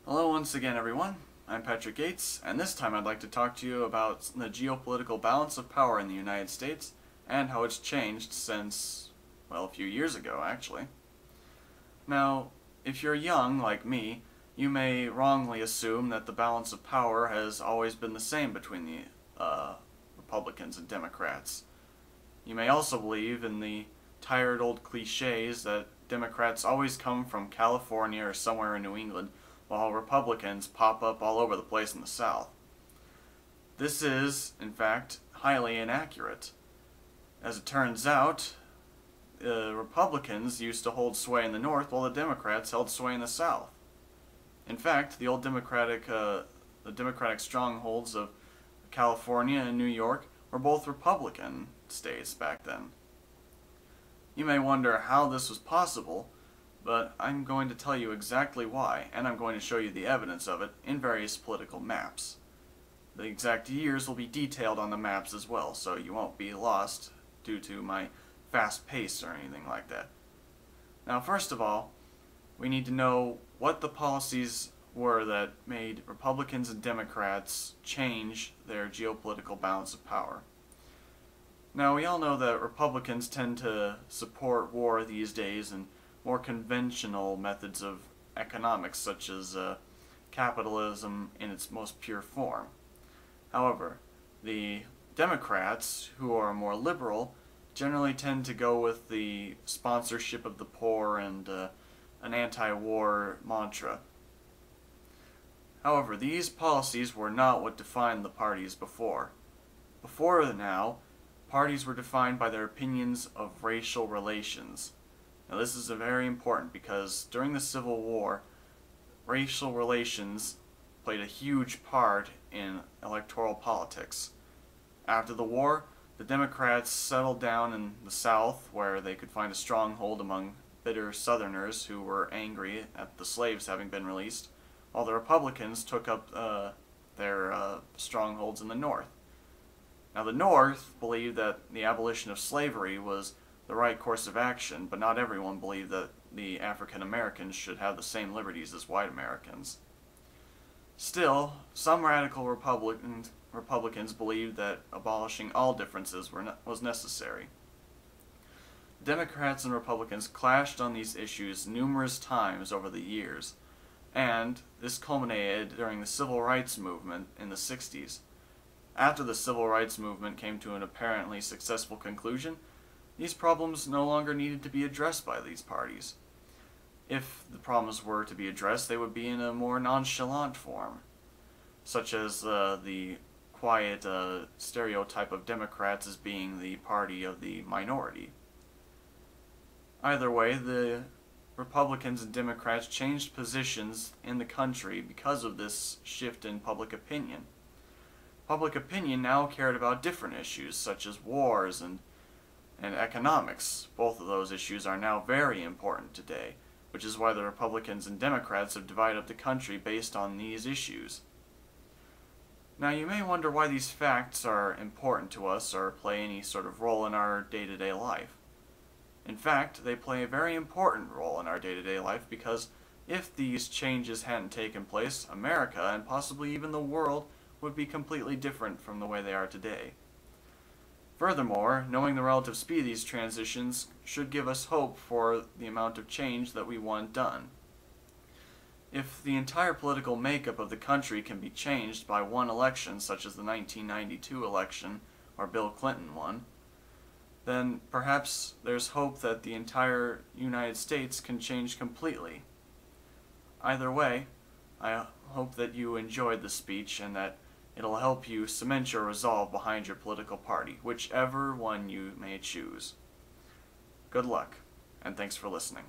Hello once again, everyone. I'm Patrick Gates, and this time I'd like to talk to you about the geopolitical balance of power in the United States and how it's changed since, well, a few years ago, actually. Now, if you're young, like me, you may wrongly assume that the balance of power has always been the same between the Republicans and Democrats. You may also believe in the tired old cliches that Democrats always come from California or somewhere in New England, while Republicans pop up all over the place in the South. This is, in fact, highly inaccurate. As it turns out, Republicans used to hold sway in the North while the Democrats held sway in the South. In fact, the Democratic strongholds of California and New York were both Republican states back then. You may wonder how this was possible, but I'm going to tell you exactly why, and I'm going to show you the evidence of it in various political maps. The exact years will be detailed on the maps as well, so you won't be lost due to my fast pace or anything like that. Now, first of all, we need to know what the policies were that made Republicans and Democrats change their geopolitical balance of power. Now, we all know that Republicans tend to support war these days and more conventional methods of economics, such as capitalism in its most pure form. However, the Democrats, who are more liberal, generally tend to go with the sponsorship of the poor and an anti-war mantra. However, these policies were not what defined the parties before. Before now, parties were defined by their opinions of racial relations. Now, this is very important because during the Civil War, racial relations played a huge part in electoral politics. After the war, the Democrats settled down in the South, where they could find a stronghold among bitter Southerners who were angry at the slaves having been released, while the Republicans took up their strongholds in the North. Now, the North believed that the abolition of slavery was the right course of action, but not everyone believed that the African Americans should have the same liberties as white Americans. Still, some radical Republicans believed that abolishing all differences was necessary. Democrats and Republicans clashed on these issues numerous times over the years, and this culminated during the Civil Rights Movement in the 60s. After the Civil Rights Movement came to an apparently successful conclusion, these problems no longer needed to be addressed by these parties. If the problems were to be addressed, they would be in a more nonchalant form, such as the quiet stereotype of Democrats as being the party of the minority. Either way, the Republicans and Democrats changed positions in the country because of this shift in public opinion. Public opinion now cared about different issues, such as wars and economics. Both of those issues are now very important today, which is why the Republicans and Democrats have divided up the country based on these issues. Now, you may wonder why these facts are important to us or play any sort of role in our day-to-day life. In fact, they play a very important role in our day-to-day life because if these changes hadn't taken place, America, and possibly even the world, would be completely different from the way they are today. Furthermore, knowing the relative speed of these transitions should give us hope for the amount of change that we want done. If the entire political makeup of the country can be changed by one election, such as the 1992 election, where Bill Clinton won, then perhaps there's hope that the entire United States can change completely. Either way, I hope that you enjoyed the speech and that it'll help you cement your resolve behind your political party, whichever one you may choose. Good luck, and thanks for listening.